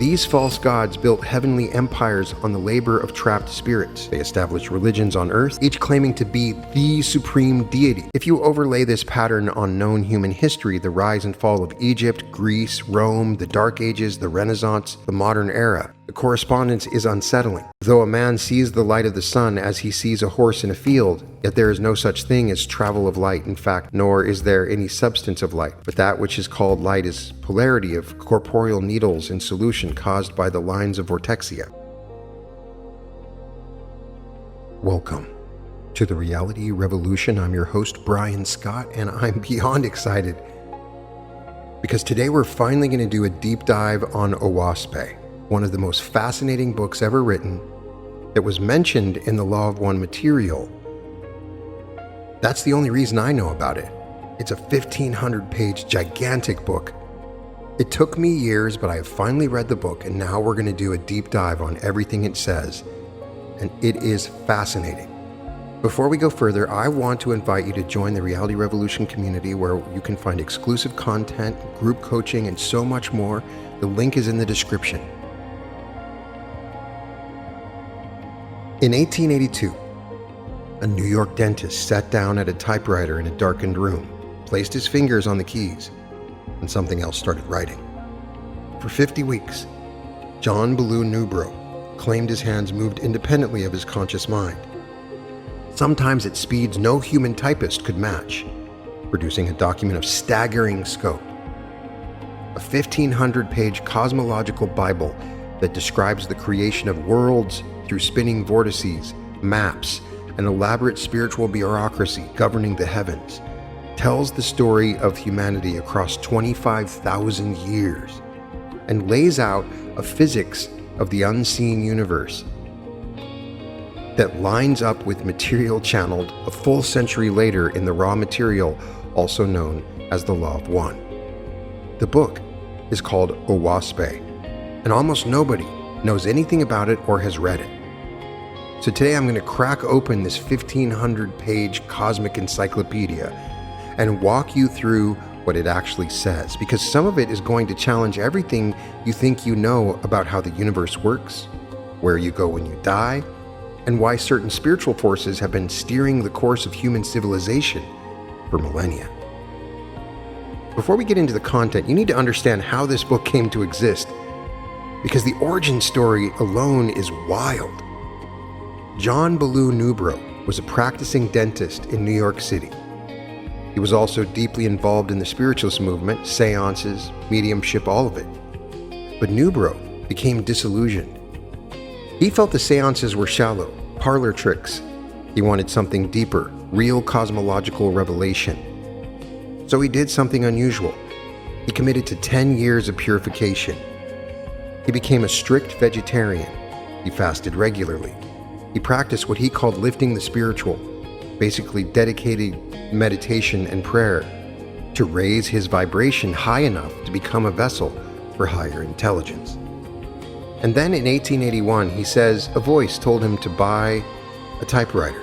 These false gods built heavenly empires on the labor of trapped spirits. They established religions on earth, each claiming to be the supreme deity. If you overlay this pattern on known human history, the rise and fall of Egypt, Greece, Rome, the Dark Ages, the Renaissance, the modern era, the correspondence is unsettling. Though a man sees the light of the sun as he sees a horse in a field, yet there is no such thing as travel of light, in fact, nor is there any substance of light. But that which is called light is polarity of corporeal needles in solution caused by the lines of vortexia. Welcome to the Reality Revolution. I'm your host, Brian Scott, and I'm beyond excited because today we're finally going to do a deep dive on Oahspe, one of the most fascinating books ever written that was mentioned in the Law of One material. That's the only reason I know about it. It's a 1,500-page gigantic book. It took me years, but I have finally read the book, and now we're going to do a deep dive on everything it says, and it is fascinating. Before we go further, I want to invite you to join the Reality Revolution community where you can find exclusive content, group coaching, and so much more. The link is in the description. In 1882, a New York dentist sat down at a typewriter in a darkened room, placed his fingers on the keys, and something else started writing. For 50 weeks, Ballou Newbrough claimed his hands moved independently of his conscious mind, sometimes at speeds no human typist could match, producing a document of staggering scope. A 1,500-page cosmological Bible that describes the creation of worlds through spinning vortices, maps, an elaborate spiritual bureaucracy governing the heavens, tells the story of humanity across 25,000 years and lays out a physics of the unseen universe that lines up with material channeled a full century later in the raw material, also known as the Law of One. The book is called Oahspe, and almost nobody knows anything about it or has read it. So today I'm going to crack open this 1,500-page cosmic encyclopedia and walk you through what it actually says, because some of it is going to challenge everything you think you know about how the universe works, where you go when you die, and why certain spiritual forces have been steering the course of human civilization for millennia. Before we get into the content, you need to understand how this book came to exist, because the origin story alone is wild. Ballou Newbrough was a practicing dentist in New York City. He was also deeply involved in the spiritualist movement, seances, mediumship, all of it. But Newbrough became disillusioned. He felt the seances were shallow, parlor tricks. He wanted something deeper, real cosmological revelation. So he did something unusual. He committed to 10 years of purification. He became a strict vegetarian. He fasted regularly. He practiced what he called lifting the spiritual, basically dedicated meditation and prayer to raise his vibration high enough to become a vessel for higher intelligence. And then in 1881, he says a voice told him to buy a typewriter,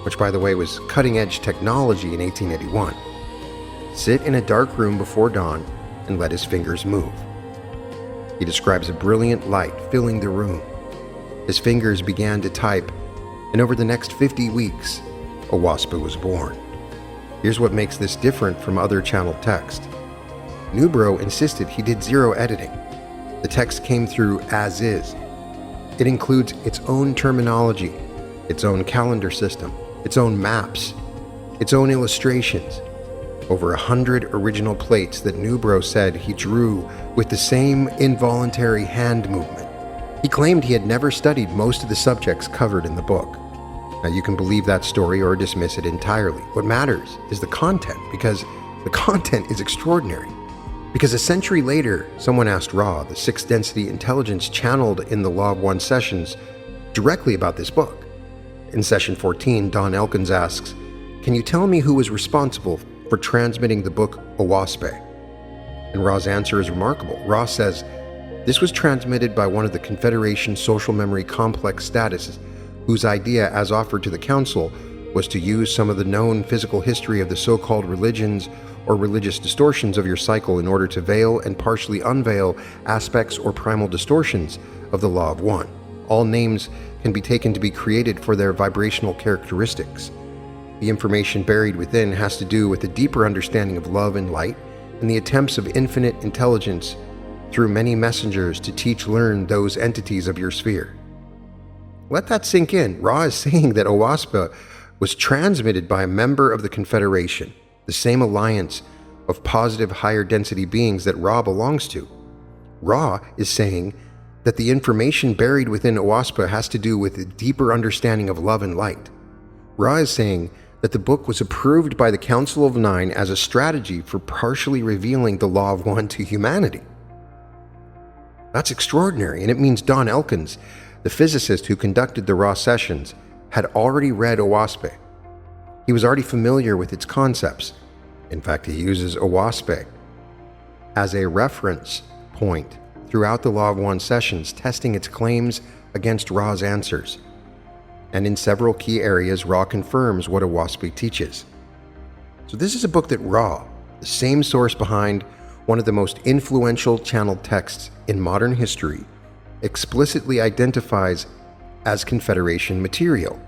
which by the way was cutting-edge technology in 1881. Sit in a dark room before dawn and let his fingers move. He describes a brilliant light filling the room. His fingers began to type, and over the next 50 weeks, Oahspe was born. Here's what makes this different from other channeled text. Newbrough insisted he did zero editing. The text came through as is. It includes its own terminology, its own calendar system, its own maps, its own illustrations. Over 100 original plates that Newbrough said he drew with the same involuntary hand movement. He claimed he had never studied most of the subjects covered in the book. Now you can believe that story or dismiss it entirely. What matters is the content, because the content is extraordinary. Because a century later, someone asked Ra, the sixth density intelligence channeled in the Law of One sessions, directly about this book. In session 14, Don Elkins asks, "Can you tell me who was responsible for transmitting the book Oahspe?" And Ra's answer is remarkable. Ra says, "This was transmitted by one of the Confederation social memory complex statuses, whose idea, as offered to the Council, was to use some of the known physical history of the so-called religions or religious distortions of your cycle in order to veil and partially unveil aspects or primal distortions of the Law of One. All names can be taken to be created for their vibrational characteristics. The information buried within has to do with a deeper understanding of love and light and the attempts of infinite intelligence through many messengers to learn those entities of your sphere. Let that sink in. Ra is saying that Oahspe was transmitted by a member of the Confederation, the same alliance of positive higher density beings that Ra belongs to. Ra is saying that the information buried within Oahspe has to do with a deeper understanding of love and light. Ra is saying that the book was approved by the Council of Nine as a strategy for partially revealing the Law of One to humanity. That's extraordinary, and it means Don Elkins, the physicist who conducted the Ra sessions, had already read Oahspe. He was already familiar with its concepts. In fact, he uses Oahspe as a reference point throughout the Law of One sessions, testing its claims against Ra's answers. And in several key areas, Ra confirms what Oahspe teaches. So this is a book that Ra, the same source behind one of the most influential channeled texts in modern history, explicitly identifies as Confederation material,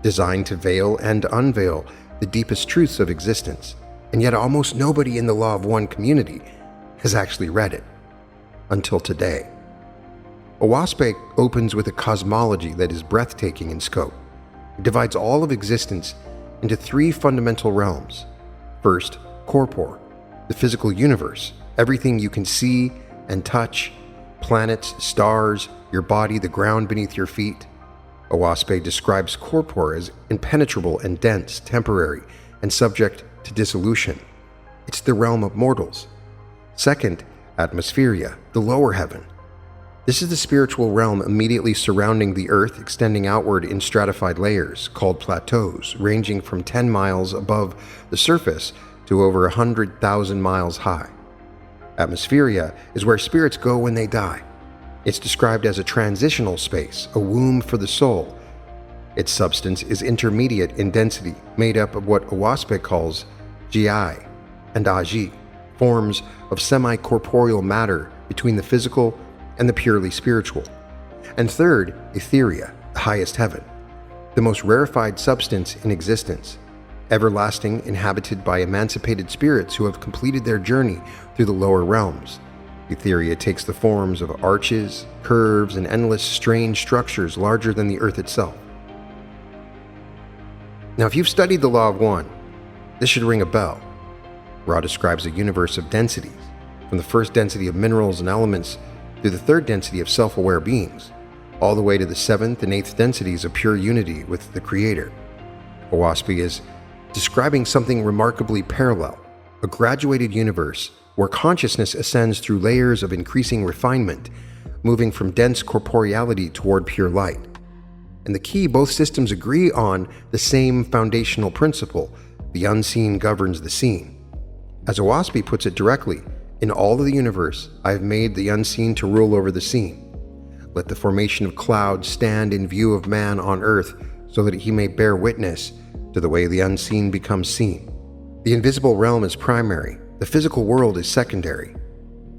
designed to veil and unveil the deepest truths of existence. And yet almost nobody in the Law of One community has actually read it, until today. Oahspe opens with a cosmology that is breathtaking in scope. It divides all of existence into three fundamental realms. First, corpore, the physical universe, everything you can see and touch, planets, stars, your body, the ground beneath your feet. Oahspe describes corpore as impenetrable and dense, temporary, and subject to dissolution. It's the realm of mortals. Second, atmospheria, the lower heaven. This is the spiritual realm immediately surrounding the earth, extending outward in stratified layers called plateaus, ranging from 10 miles above the surface to over 100,000 miles high. Atmospheria is where spirits go when they die. It's described as a transitional space, a womb for the soul. Its substance is intermediate in density, made up of what Oahspe calls Gi and Agi, forms of semi-corporeal matter between the physical and the purely spiritual. And third, Etheria, the highest heaven, the most rarefied substance in existence, everlasting, inhabited by emancipated spirits who have completed their journey through the lower realms. Etheria takes the forms of arches, curves, and endless strange structures larger than the earth itself. Now, if you've studied the Law of One, this should ring a bell. Ra describes a universe of densities, from the first density of minerals and elements through the third density of self-aware beings, all the way to the seventh and eighth densities of pure unity with the Creator. Oahspe is describing something remarkably parallel, a graduated universe where consciousness ascends through layers of increasing refinement, moving from dense corporeality toward pure light. And the key, both systems agree on the same foundational principle: the unseen governs the seen. As Oahspe puts it directly, in all of the universe, I have made the unseen to rule over the seen. Let the formation of clouds stand in view of man on earth, so that he may bear witness to the way the unseen becomes seen. The invisible realm is primary, the physical world is secondary,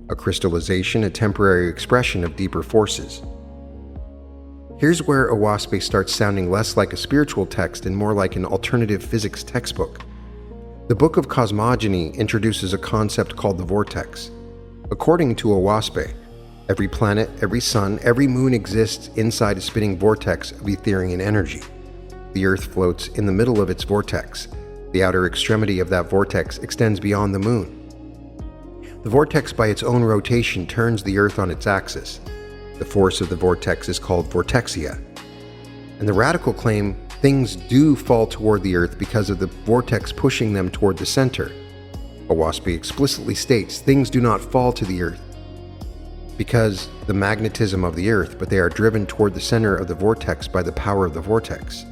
a crystallization, a temporary expression of deeper forces. Here's where Oahspe starts sounding less like a spiritual text and more like an alternative physics textbook. The Book of Cosmogony introduces a concept called the Vortex. According to Oahspe, every planet, every sun, every moon exists inside a spinning vortex of Etherian energy. The Earth floats in the middle of its vortex. The outer extremity of that vortex extends beyond the moon. The vortex, by its own rotation, turns the Earth on its axis. The force of the vortex is called vortexia. And the radical claim, things do fall toward the Earth because of the vortex pushing them toward the center. Oahspe explicitly states things do not fall to the Earth because the magnetism of the Earth, but they are driven toward the center of the vortex by the power of the vortex.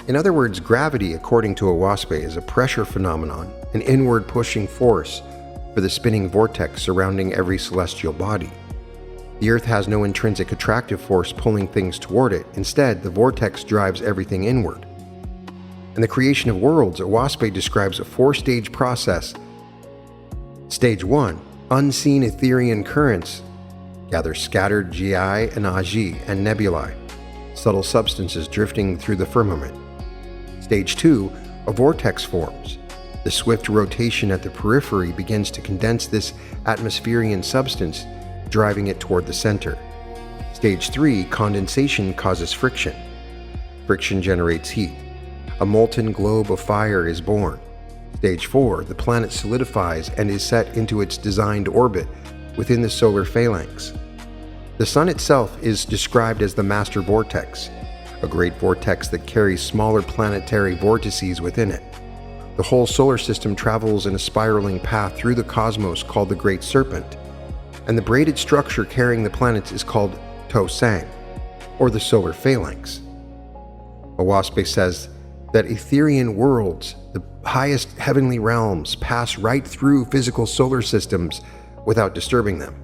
In other words, gravity, according to Oahspe, is a pressure phenomenon, an inward pushing force for the spinning vortex surrounding every celestial body. The Earth has no intrinsic attractive force pulling things toward it. Instead, the vortex drives everything inward. In the creation of worlds, Oahspe describes a four-stage process. Stage 1, unseen Etherian currents gather scattered Gi and Agi and nebulae, subtle substances drifting through the firmament. Stage 2, a vortex forms. The swift rotation at the periphery begins to condense this atmospherian substance, driving it toward the center. Stage 3, condensation causes friction. Friction generates heat. A molten globe of fire is born. Stage 4, the planet solidifies and is set into its designed orbit within the solar phalanx. The Sun itself is described as the master vortex, a great vortex that carries smaller planetary vortices within it. The whole solar system travels in a spiraling path through the cosmos called the Great Serpent, and the braided structure carrying the planets is called Thomson, or the solar phalanx. Oahspe says that Etherian worlds, the highest heavenly realms, pass right through physical solar systems without disturbing them.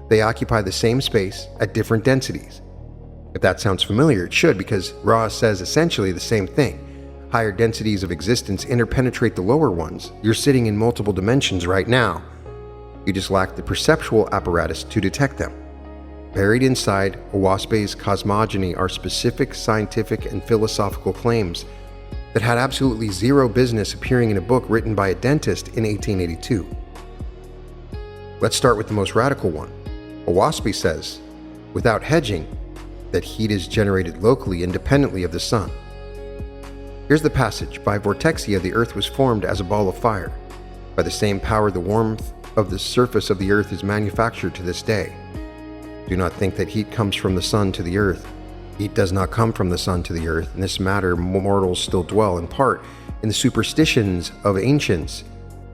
They occupy the same space at different densities. If that sounds familiar, it should, because Ra says essentially the same thing. Higher densities of existence interpenetrate the lower ones. You're sitting in multiple dimensions right now. You just lack the perceptual apparatus to detect them. Buried inside Oahspe's cosmogony are specific scientific and philosophical claims that had absolutely zero business appearing in a book written by a dentist in 1882. Let's start with the most radical one. Oahspe says, without hedging, that heat is generated locally independently of the sun. Here's the passage. By vortexia, the earth was formed as a ball of fire. By the same power, the warmth of the surface of the earth is manufactured to this day. Do not think that heat comes from the sun to the earth. Heat does not come from the sun to the earth. In this matter, mortals still dwell in part in the superstitions of ancients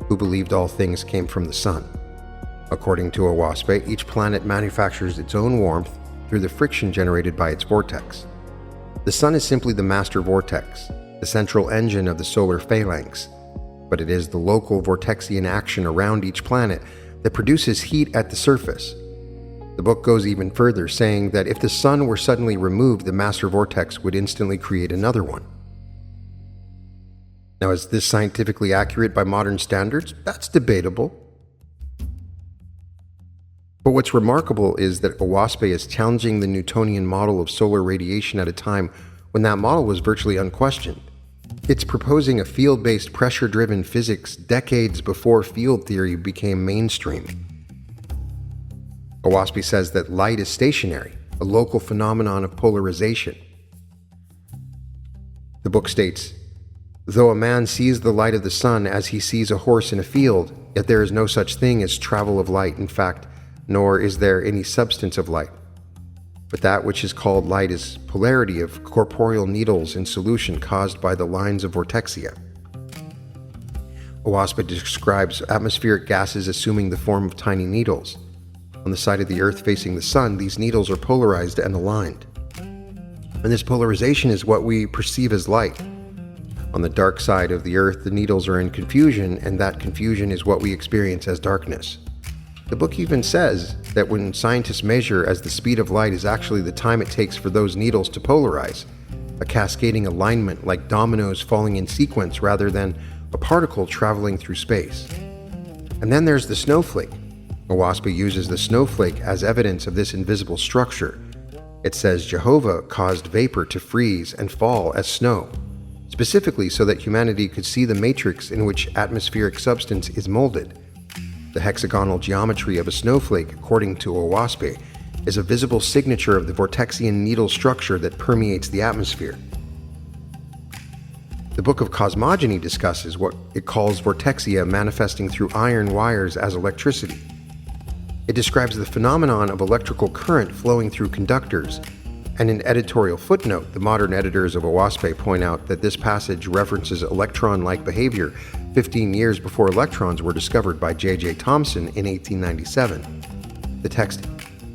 who believed all things came from the sun. According to Oahspe, each planet manufactures its own warmth through the friction generated by its vortex. The sun is simply the master vortex, the central engine of the solar phalanx, but it is the local vortexian action around each planet that produces heat at the surface. The book goes even further, saying that if the sun were suddenly removed, the master vortex would instantly create another one. Now, is this scientifically accurate by modern standards? That's debatable. But what's remarkable is that Oahspe is challenging the Newtonian model of solar radiation at a time when that model was virtually unquestioned. It's proposing a field-based pressure-driven physics decades before field theory became mainstream. Oahspe says that light is stationary, a local phenomenon of polarization. The book states, though a man sees the light of the sun as he sees a horse in a field, yet there is no such thing as travel of light, in fact, nor is there any substance of light. But that which is called light is polarity of corporeal needles in solution caused by the lines of vortexia. Oahspe describes atmospheric gases assuming the form of tiny needles. On the side of the Earth facing the sun, these needles are polarized and aligned. And this polarization is what we perceive as light. On the dark side of the Earth, the needles are in confusion, and that confusion is what we experience as darkness. The book even says that when scientists measure as the speed of light is actually the time it takes for those needles to polarize, a cascading alignment like dominoes falling in sequence rather than a particle traveling through space. And then there's the snowflake. Oahspe uses the snowflake as evidence of this invisible structure. It says Jehovah caused vapor to freeze and fall as snow, specifically so that humanity could see the matrix in which atmospheric substance is molded. The hexagonal geometry of a snowflake, according to Oahspe, is a visible signature of the vortexian needle structure that permeates the atmosphere. The Book of Cosmogony discusses what it calls vortexia manifesting through iron wires as electricity. It describes the phenomenon of electrical current flowing through conductors, and in editorial footnote, the modern editors of Oahspe point out that this passage references electron-like behavior 15 years before electrons were discovered by J.J. Thomson in 1897. The text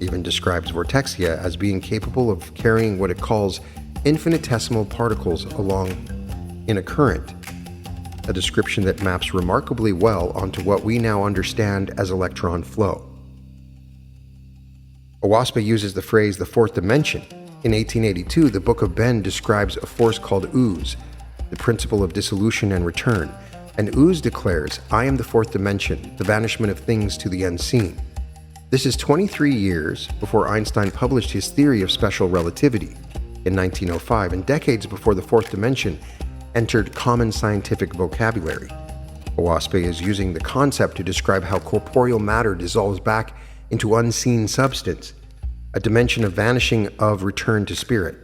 even describes vortexia as being capable of carrying what it calls infinitesimal particles along in a current, a description that maps remarkably well onto what we now understand as electron flow. Oahspe uses the phrase the fourth dimension. In 1882, the Book of Ben describes a force called ooze, the principle of dissolution and return, and Oahspe declares, "I am the fourth dimension, the vanishment of things to the unseen." This is 23 years before Einstein published his theory of special relativity in 1905, and decades before the fourth dimension entered common scientific vocabulary. Oahspe is using the concept to describe how corporeal matter dissolves back into unseen substance, a dimension of vanishing of return to spirit.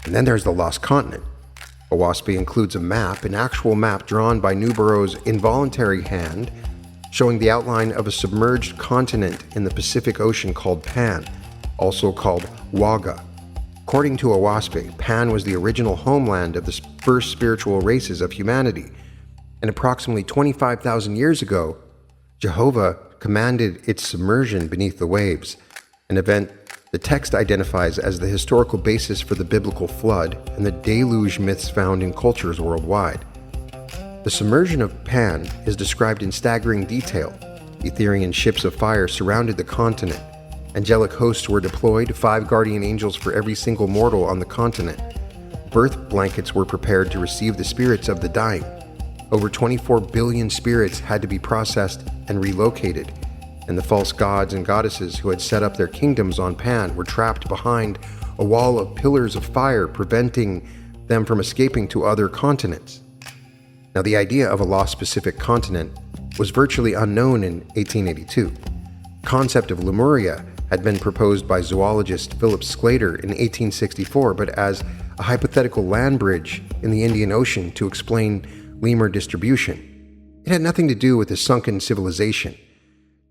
And then there's the lost continent. Oahspe includes a map, an actual map drawn by Newbrough's involuntary hand, showing the outline of a submerged continent in the Pacific Ocean called Pan, also called Waga. According to Oahspe, Pan was the original homeland of the first spiritual races of humanity, and approximately 25,000 years ago, Jehovah commanded its submersion beneath the waves, an event the text identifies as the historical basis for the biblical flood and the deluge myths found in cultures worldwide. The submersion of Pan is described in staggering detail. Etherian ships of fire surrounded the continent. Angelic hosts were deployed, 5 guardian angels for every single mortal on the continent. Birth blankets were prepared to receive the spirits of the dying. Over 24 billion spirits had to be processed and relocated, and the false gods and goddesses who had set up their kingdoms on Pan were trapped behind a wall of pillars of fire, preventing them from escaping to other continents. Now, the idea of a lost Pacific continent was virtually unknown in 1882. The concept of Lemuria had been proposed by zoologist Philip Sclater in 1864, but as a hypothetical land bridge in the Indian Ocean to explain lemur distribution. It had nothing to do with a sunken civilization.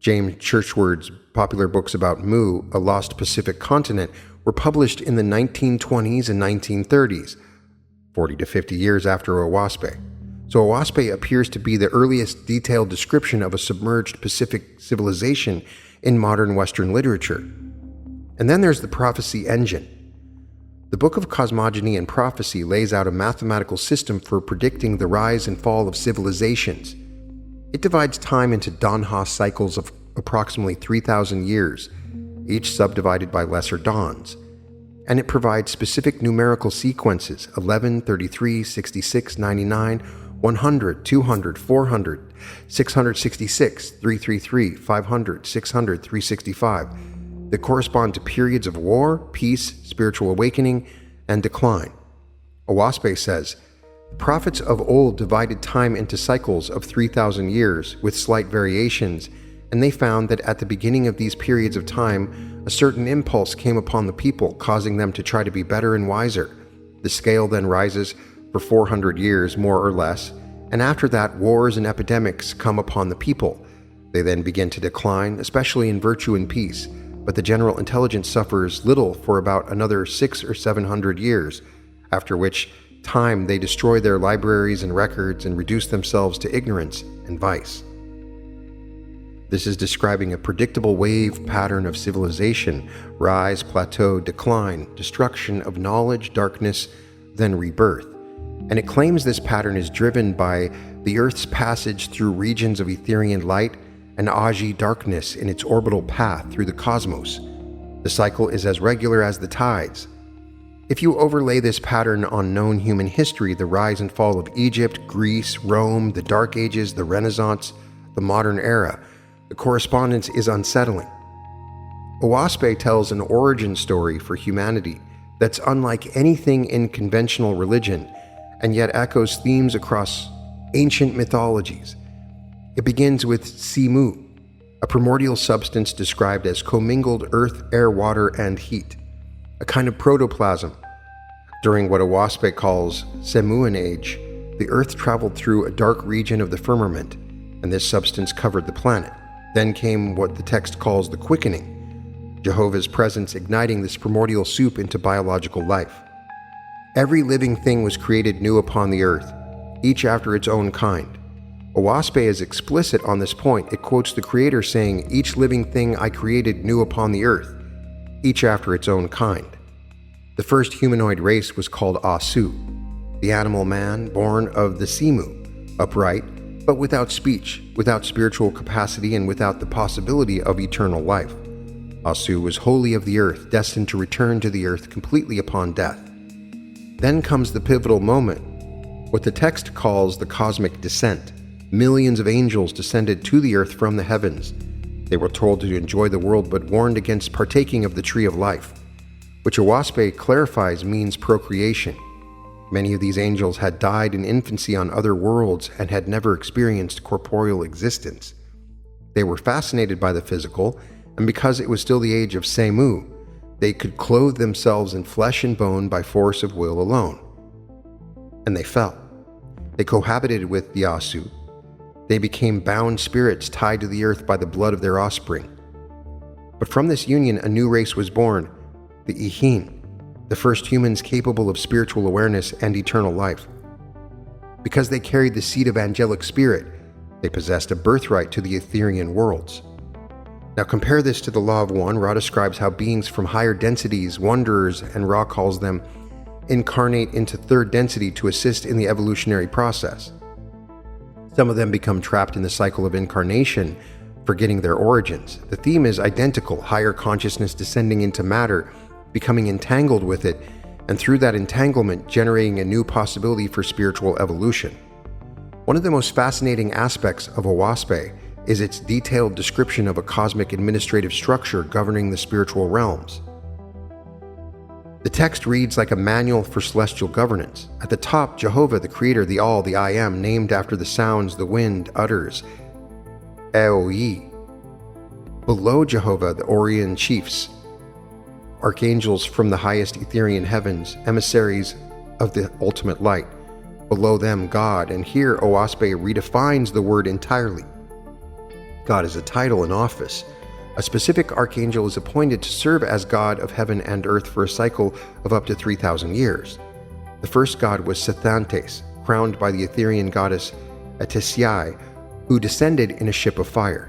James Churchward's popular books about Mu, a lost Pacific continent, were published in the 1920s and 1930s, 40 to 50 years after Oahspe. So Oahspe appears to be the earliest detailed description of a submerged Pacific civilization in modern Western literature. And then there's the prophecy engine. The Book of Cosmogony and Prophecy lays out a mathematical system for predicting the rise and fall of civilizations. It divides time into Danha cycles of approximately 3,000 years, each subdivided by lesser dawns. And it provides specific numerical sequences: 11, 33, 66, 99, 100, 200, 400, 666, 333, 500, 600, 365, that correspond to periods of war, peace, spiritual awakening, and decline. Oahspe says, "The prophets of old divided time into cycles of 3,000 years with slight variations, and they found that at the beginning of these periods of time, a certain impulse came upon the people, causing them to try to be better and wiser. The scale then rises for 400 years, more or less, and after that, wars and epidemics come upon the people. They then begin to decline, especially in virtue and peace, but the general intelligence suffers little for about another 600 or 700 years, after which time they destroy their libraries and records and reduce themselves to ignorance and vice." This is describing a predictable wave pattern of civilization: rise, plateau, decline, destruction of knowledge, darkness, then rebirth. And it claims this pattern is driven by the Earth's passage through regions of Etherian light and Aji darkness in its orbital path through the cosmos. The cycle is as regular as the tides. If you overlay this pattern on known human history, the rise and fall of Egypt, Greece, Rome, the Dark Ages, the Renaissance, the modern era, the correspondence is unsettling. Oahspe tells an origin story for humanity that's unlike anything in conventional religion, and yet echoes themes across ancient mythologies. It begins with Simu, a primordial substance described as commingled earth, air, water, and heat, a kind of protoplasm. During what Oahspe calls Semuan Age, the earth traveled through a dark region of the firmament, and this substance covered the planet. Then came what the text calls the quickening, Jehovah's presence igniting this primordial soup into biological life. Every living thing was created new upon the earth, each after its own kind. Oahspe is explicit on this point. It quotes the Creator saying, "Each living thing I created new upon the earth, each after its own kind." The first humanoid race was called Asu, the animal man born of the Simu, upright, but without speech, without spiritual capacity, and without the possibility of eternal life. Asu was wholly of the earth, destined to return to the earth completely upon death. Then comes the pivotal moment, what the text calls the cosmic descent. Millions of angels descended to the earth from the heavens. They were told to enjoy the world but warned against partaking of the tree of life, which Oahspe clarifies means procreation. Many of these angels had died in infancy on other worlds and had never experienced corporeal existence. They were fascinated by the physical, and because it was still the age of Semu, they could clothe themselves in flesh and bone by force of will alone. And they fell. They cohabited with the Asu. They became bound spirits tied to the earth by the blood of their offspring. But from this union, a new race was born, the Ihin, the first humans capable of spiritual awareness and eternal life. Because they carried the seed of angelic spirit, they possessed a birthright to the Etherian worlds. Now compare this to the Law of One. Ra describes how beings from higher densities, wanderers, and Ra calls them, incarnate into third density to assist in the evolutionary process. Some of them become trapped in the cycle of incarnation, forgetting their origins. The theme is identical: higher consciousness descending into matter, becoming entangled with it, and through that entanglement generating a new possibility for spiritual evolution. One of the most fascinating aspects of Oahspe is its detailed description of a cosmic administrative structure governing the spiritual realms. The text reads like a manual for celestial governance. At the top, Jehovah, the Creator, the All, the I Am, named after the sounds the wind utters, Eoi. Below Jehovah, the Orion chiefs, archangels from the highest Etherian heavens, emissaries of the ultimate light. Below them, God, and here Oahspe redefines the word entirely. God is a title and office. A specific archangel is appointed to serve as God of heaven and earth for a cycle of up to 3,000 years. The first god was Sethantes, crowned by the Etherian goddess Etesiai, who descended in a ship of fire.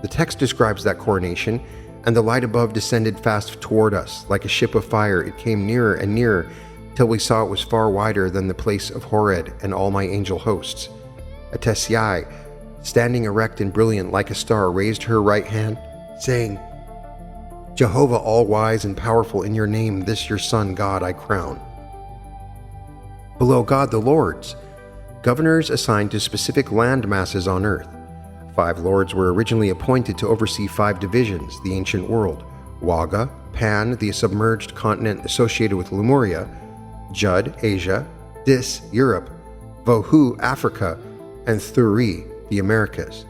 The text describes that coronation, and the light above descended fast toward us. Like a ship of fire, it came nearer and nearer, till we saw it was far wider than the place of Hored and all my angel hosts. Etesiai, standing erect and brilliant like a star, raised her right hand, saying, Jehovah, all-wise and powerful, in your name this your Son, God, I crown. Below God, the lords, governors assigned to specific land masses on earth. 5 lords were originally appointed to oversee 5 divisions, the ancient world: Waga, Pan, the submerged continent associated with Lemuria; Jud, Asia; Dis, Europe; Vohu, Africa; and Thuri, the Americas.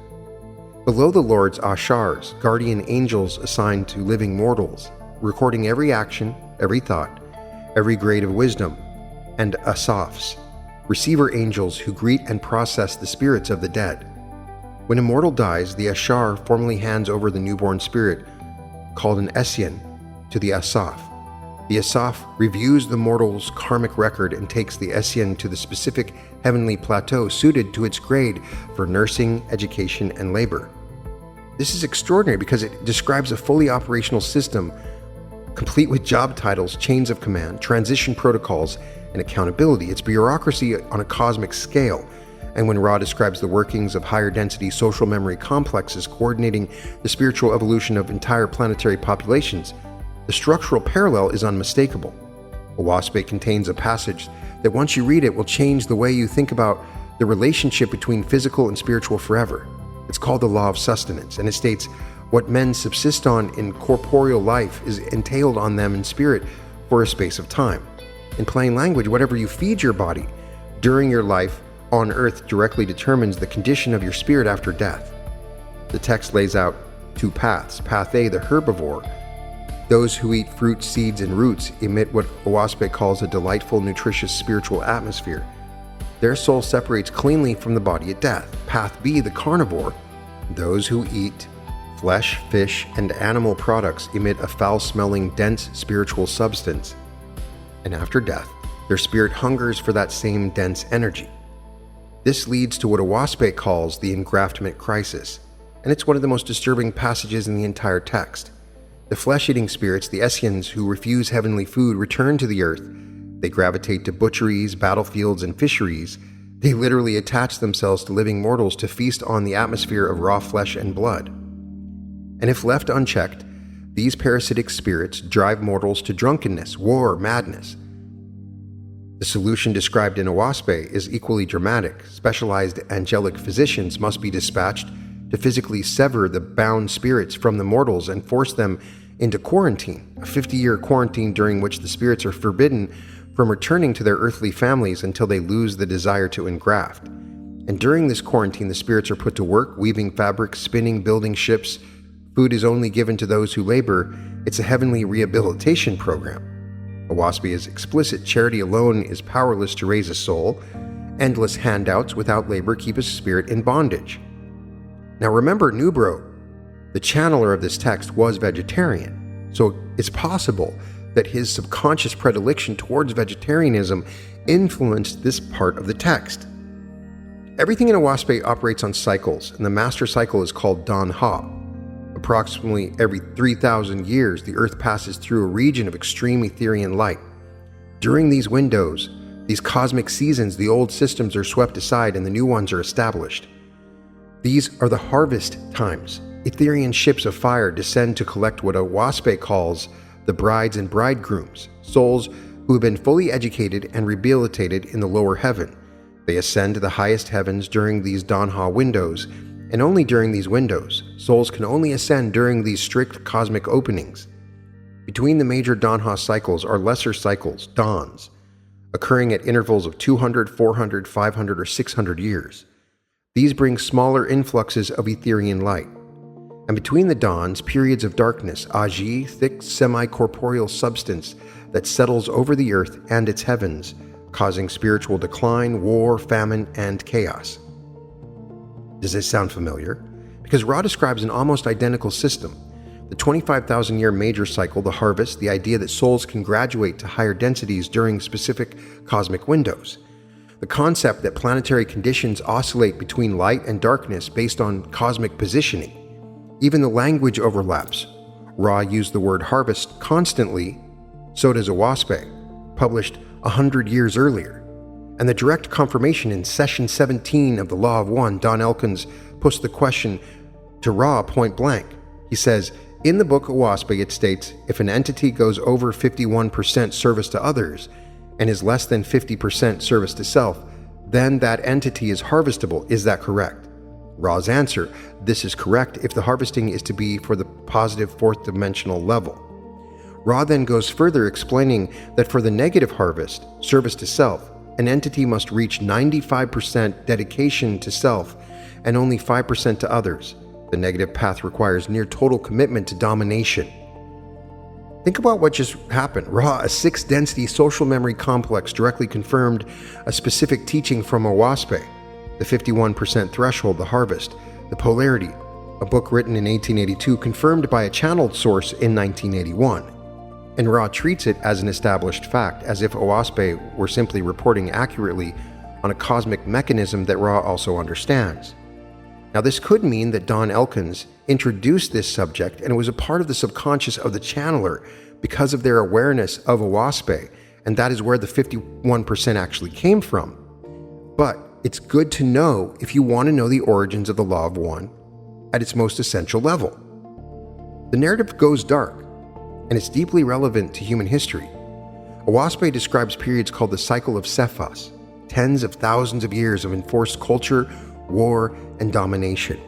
Below the lords, Ashars, guardian angels assigned to living mortals, recording every action, every thought, every grade of wisdom; and Asafs, receiver angels who greet and process the spirits of the dead. When a mortal dies, the Ashar formally hands over the newborn spirit, called an Essien, to the Asaf. The Asaf reviews the mortal's karmic record and takes the Essien to the specific heavenly plateau suited to its grade for nursing, education, and labor. This is extraordinary because it describes a fully operational system, complete with job titles, chains of command, transition protocols, and accountability. It's bureaucracy on a cosmic scale. And when Ra describes the workings of higher density social memory complexes coordinating the spiritual evolution of entire planetary populations, the structural parallel is unmistakable. Oahspe contains a passage that once you read it will change the way you think about the relationship between physical and spiritual forever. It's called the Law of Sustenance, and it states, what men subsist on in corporeal life is entailed on them in spirit for a space of time. In plain language, whatever you feed your body during your life on earth directly determines the condition of your spirit after death. The text lays out 2 paths. Path A, the herbivore. Those who eat fruits, seeds, and roots emit what Oahspe calls a delightful, nutritious spiritual atmosphere. Their soul separates cleanly from the body at death. Path B, the carnivore. Those who eat flesh, fish, and animal products emit a foul-smelling, dense spiritual substance. And after death, their spirit hungers for that same dense energy. This leads to what Oahspe calls the engraftment crisis, and it's one of the most disturbing passages in the entire text. The flesh-eating spirits, the Essians who refuse heavenly food, return to the earth. They gravitate to butcheries, battlefields, and fisheries. They literally attach themselves to living mortals to feast on the atmosphere of raw flesh and blood. And if left unchecked, these parasitic spirits drive mortals to drunkenness, war, madness. The solution described in Oahspe is equally dramatic. Specialized angelic physicians must be dispatched to physically sever the bound spirits from the mortals and force them into quarantine, a 50-year quarantine during which the spirits are forbidden from returning to their earthly families until they lose the desire to engraft. And during this quarantine, the spirits are put to work, weaving fabrics, spinning, building ships. Food is only given to those who labor. It's a heavenly rehabilitation program. Oahspe is explicit. Charity alone is powerless to raise a soul. Endless handouts without labor keep a spirit in bondage. Now remember, Newbrough, the channeler of this text, was vegetarian, so it's possible that his subconscious predilection towards vegetarianism influenced this part of the text. Everything in Oahspe operates on cycles, and the master cycle is called Dan-ha. Approximately every 3,000 years, the Earth passes through a region of extreme Etherian light. During these windows, these cosmic seasons, the old systems are swept aside and the new ones are established. These are the harvest times. Etherian ships of fire descend to collect what Oahspe calls the brides and bridegrooms, souls who have been fully educated and rehabilitated in the lower heaven. They ascend to the highest heavens during these Dan-ha windows, and only during these windows. Souls can only ascend during these strict cosmic openings. Between the major Dan-ha cycles are lesser cycles, dawns, occurring at intervals of 200, 400, 500, or 600 years. These bring smaller influxes of Etherian light. And between the dawns, periods of darkness, agi, thick semi-corporeal substance that settles over the earth and its heavens, causing spiritual decline, war, famine, and chaos. Does this sound familiar? Because Ra describes an almost identical system. The 25,000-year major cycle, the harvest, the idea that souls can graduate to higher densities during specific cosmic windows. The concept that planetary conditions oscillate between light and darkness based on cosmic positioning. Even the language overlaps. Ra used the word harvest constantly, so does Oahspe, published 100 years earlier. And the direct confirmation in session 17 of the Law of One, Don Elkins puts the question to Ra point blank. He says, in the book Oahspe it states, if an entity goes over 51% service to others and is less than 50% service to self, then that entity is harvestable. Is that correct? Ra's answer, this is correct if the harvesting is to be for the positive fourth dimensional level. Ra then goes further, explaining that for the negative harvest, service to self, an entity must reach 95% dedication to self and only 5% to others. The negative path requires near total commitment to domination. Think about what just happened. Ra, a 6-density social memory complex, directly confirmed a specific teaching from Oahspe, the 51% threshold, the harvest, the polarity, a book written in 1882 confirmed by a channeled source in 1981. And Ra treats it as an established fact, as if Oahspe were simply reporting accurately on a cosmic mechanism that Ra also understands. Now this could mean that Don Elkins introduced this subject and it was a part of the subconscious of the channeler because of their awareness of Oahspe, and that is where the 51% actually came from. But it's good to know if you want to know the origins of the Law of One at its most essential level. The narrative goes dark, and it's deeply relevant to human history. Oahspe describes periods called the cycle of Cephas, tens of thousands of years of enforced culture, war, and domination.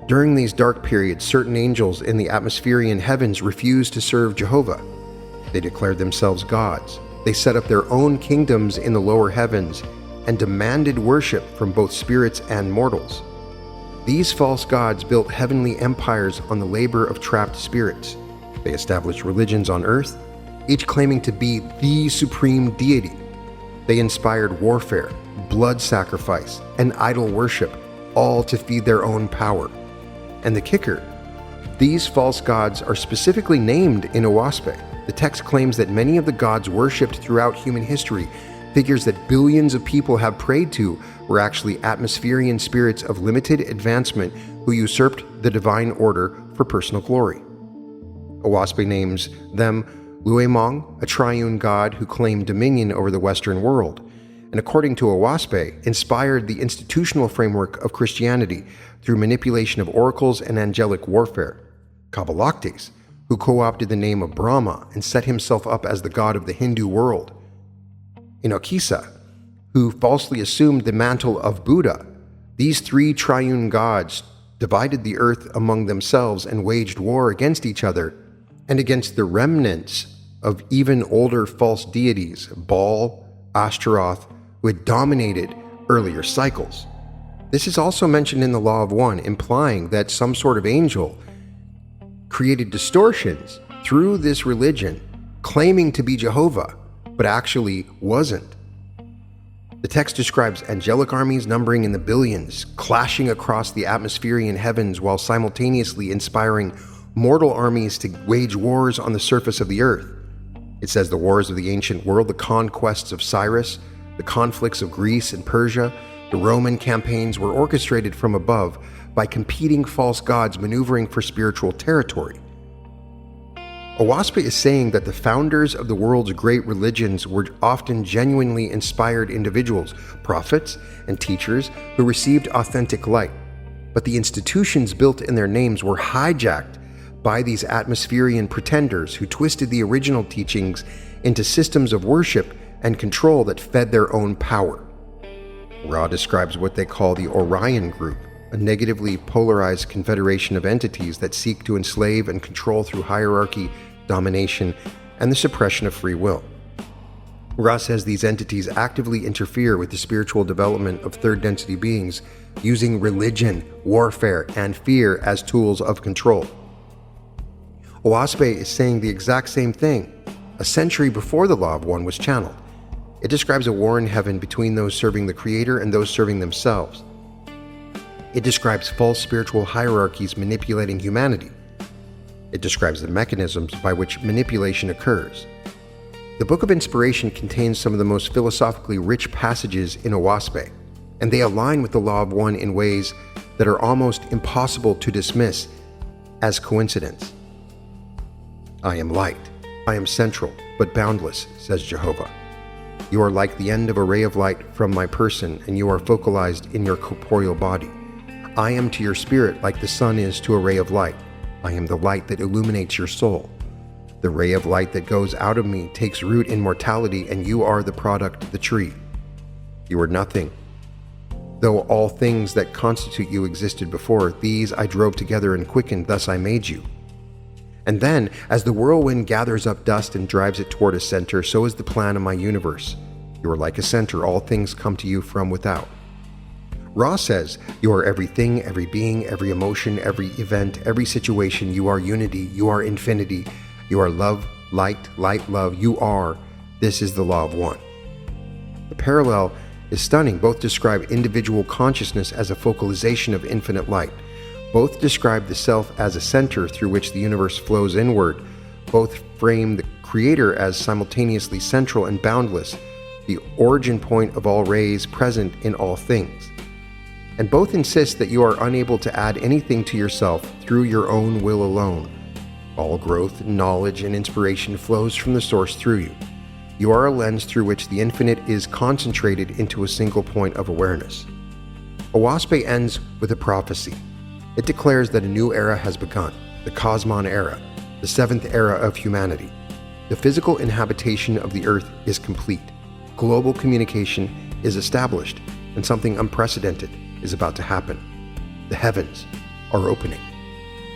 During these dark periods, certain angels in the atmospherian heavens refused to serve Jehovah. They declared themselves gods. They set up their own kingdoms in the lower heavens and demanded worship from both spirits and mortals. These false gods built heavenly empires on the labor of trapped spirits. They established religions on earth, each claiming to be the supreme deity. They inspired warfare, blood sacrifice, and idol worship, all to feed their own power. And the kicker, these false gods are specifically named in Oahspe. The text claims that many of the gods worshipped throughout human history, figures that billions of people have prayed to, were actually atmospherian spirits of limited advancement who usurped the divine order for personal glory. Oahspe names them Looeamong, a triune god who claimed dominion over the Western world, and according to Oahspe, inspired the institutional framework of Christianity through manipulation of oracles and angelic warfare. Kabalactes, who co-opted the name of Brahma and set himself up as the god of the Hindu world. Ennochissa, who falsely assumed the mantle of Buddha. These three triune gods divided the earth among themselves and waged war against each other and against the remnants of even older false deities, Baal, Ashtaroth, who had dominated earlier cycles. This is also mentioned in the Law of One, implying that some sort of angel created distortions through this religion, claiming to be Jehovah, but actually wasn't. The text describes angelic armies numbering in the billions, clashing across the atmospherian heavens while simultaneously inspiring mortal armies to wage wars on the surface of the earth. It says the wars of the ancient world, the conquests of Cyrus, the conflicts of Greece and Persia, the Roman campaigns were orchestrated from above by competing false gods maneuvering for spiritual territory. Oahspe is saying that the founders of the world's great religions were often genuinely inspired individuals, prophets and teachers who received authentic light, but the institutions built in their names were hijacked by these atmospherian pretenders who twisted the original teachings into systems of worship and control that fed their own power. Ra describes what they call the Orion Group, a negatively polarized confederation of entities that seek to enslave and control through hierarchy, domination, and the suppression of free will. Ra says these entities actively interfere with the spiritual development of third-density beings, using religion, warfare, and fear as tools of control. Oahspe is saying the exact same thing. A century before the Law of One was channeled, it describes a war in heaven between those serving the Creator and those serving themselves. It describes false spiritual hierarchies manipulating humanity. It describes the mechanisms by which manipulation occurs. The Book of Inspiration contains some of the most philosophically rich passages in Oahspe, and they align with the Law of One in ways that are almost impossible to dismiss as coincidence. I am light. I am central, but boundless, says Jehovah. You are like the end of a ray of light from my person, and you are focalized in your corporeal body. I am to your spirit like the sun is to a ray of light. I am the light that illuminates your soul. The ray of light that goes out of me takes root in mortality, and you are the product of the tree. You are nothing. Though all things that constitute you existed before, these I drove together and quickened, thus I made you. And then, as the whirlwind gathers up dust and drives it toward a center, so is the plan of my universe. You are like a center, all things come to you from without. Ra says, you are everything, every being, every emotion, every event, every situation. You are unity, you are infinity, you are love, light, love, you are. This is the Law of One. The parallel is stunning. Both describe individual consciousness as a focalization of infinite light. Both describe the self as a center through which the universe flows inward. Both frame the Creator as simultaneously central and boundless, the origin point of all rays present in all things. And both insist that you are unable to add anything to yourself through your own will alone. All growth, knowledge, and inspiration flows from the source through you. You are a lens through which the infinite is concentrated into a single point of awareness. Oahspe ends with a prophecy. It declares that a new era has begun, the Cosmon era, the seventh era of humanity. The physical inhabitation of the earth is complete. Global communication is established, and something unprecedented is about to happen. The heavens are opening.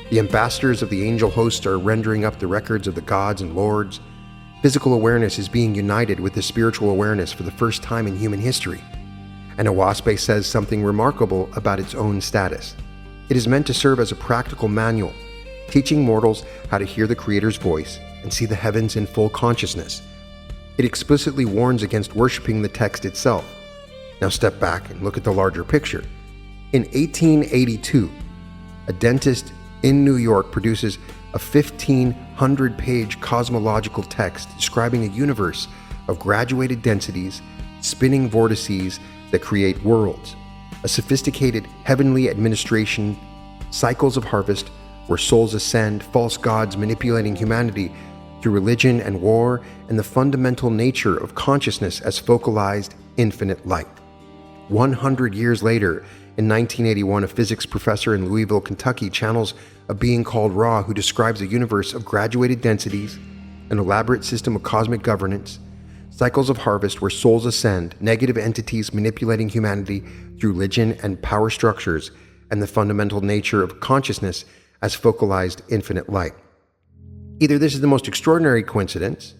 The ambassadors of the angel host are rendering up the records of the gods and lords. Physical awareness is being united with the spiritual awareness for the first time in human history. And Oahspe says something remarkable about its own status. It is meant to serve as a practical manual, teaching mortals how to hear the Creator's voice and see the heavens in full consciousness. It explicitly warns against worshiping the text itself. Now step back and look at the larger picture. In 1882, a dentist in New York produces a 1,500-page cosmological text describing a universe of graduated densities, spinning vortices that create worlds, a sophisticated heavenly administration, cycles of harvest where souls ascend, false gods manipulating humanity through religion and war, and the fundamental nature of consciousness as focalized infinite light. 100 years later, in 1981, a physics professor in Louisville, Kentucky channels a being called Ra who describes a universe of graduated densities, an elaborate system of cosmic governance, Cycles of harvest where souls ascend, negative entities manipulating humanity through religion and power structures, and the fundamental nature of consciousness as focalized infinite light. Either this is the most extraordinary coincidence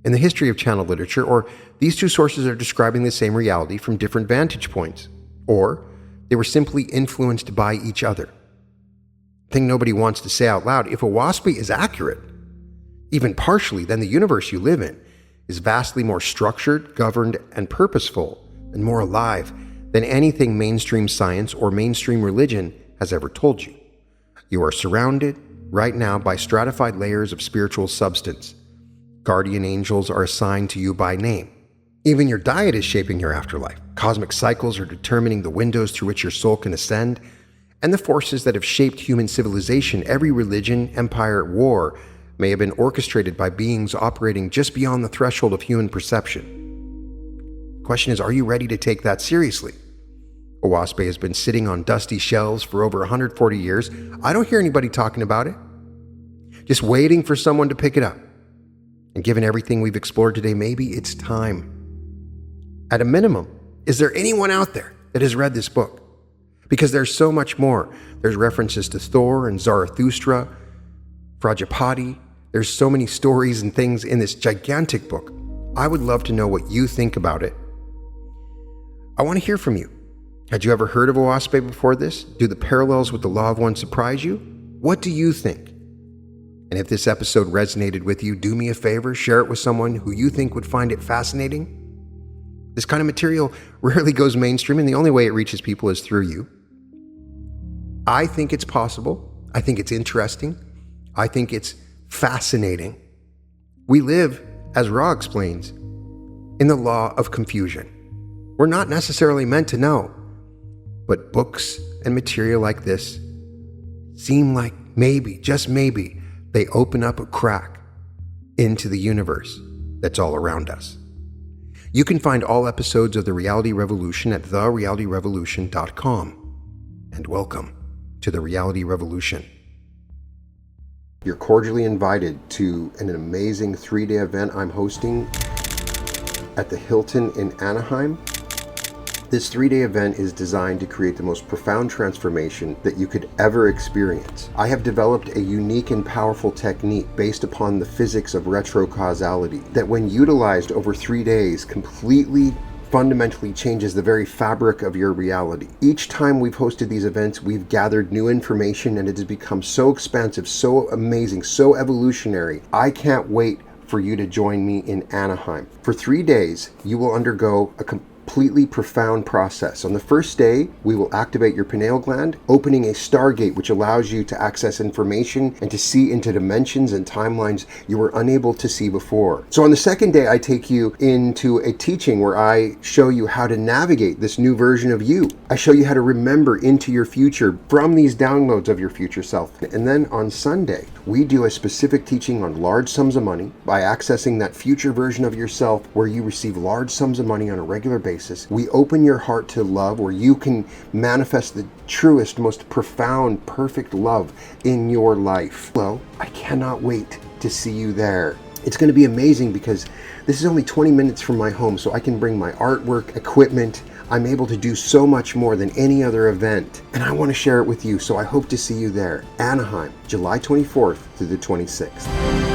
in the history of channel literature, or these two sources are describing the same reality from different vantage points, or they were simply influenced by each other. Thing nobody wants to say out loud: if Oahspe is accurate, even partially, then the universe you live in is vastly more structured, governed, and purposeful, and more alive than anything mainstream science or mainstream religion has ever told you. You are surrounded right now by stratified layers of spiritual substance. Guardian angels are assigned to you by name. Even your diet is shaping your afterlife. Cosmic cycles are determining the windows through which your soul can ascend, and the forces that have shaped human civilization, every religion, empire, war, may have been orchestrated by beings operating just beyond the threshold of human perception. The question is, are you ready to take that seriously? Oahspe has been sitting on dusty shelves for over 140 years. I don't hear anybody talking about it. Just waiting for someone to pick it up. And given everything we've explored today, maybe it's time. At a minimum, is there anyone out there that has read this book? Because there's so much more. There's references to Thor and Zarathustra, Prajapati. There's so many stories and things in this gigantic book. I would love to know what you think about it. I want to hear from you. Had you ever heard of Oahspe before this? Do the parallels with the Law of One surprise you? What do you think? And if this episode resonated with you, do me a favor, share it with someone who you think would find it fascinating. This kind of material rarely goes mainstream, and the only way it reaches people is through you. I think it's possible. I think it's interesting. I think it's fascinating. We live, as Ra explains, in the law of confusion. We're not necessarily meant to know, but books and material like this seem like maybe, just maybe, they open up a crack into the universe that's all around us. You can find all episodes of The Reality Revolution at therealityrevolution.com. And welcome to The Reality Revolution. You're cordially invited to an amazing 3-day event I'm hosting at the Hilton in Anaheim. This 3-day event is designed to create the most profound transformation that you could ever experience. I have developed a unique and powerful technique based upon the physics of retrocausality that, when utilized over 3 days, completely fundamentally changes the very fabric of your reality. Each time we've hosted these events, we've gathered new information, and it has become so expansive, so amazing, so evolutionary. I can't wait for you to join me in Anaheim. For 3 days, you will undergo a completely profound process. On the first day, we will activate your pineal gland, opening a stargate which allows you to access information and to see into dimensions and timelines you were unable to see before. So on the second day, I take you into a teaching where I show you how to navigate this new version of you. I show you how to remember into your future from these downloads of your future self. And then on Sunday, we do a specific teaching on large sums of money by accessing that future version of yourself where you receive large sums of money on a regular basis. We open your heart to love, where you can manifest the truest, most profound, perfect love in your life. Well, I cannot wait to see you there. It's going to be amazing because this is only 20 minutes from my home, so I can bring my artwork, equipment. I'm able to do so much more than any other event, and I want to share it with you, so I hope to see you there. Anaheim, July 24th through the 26th.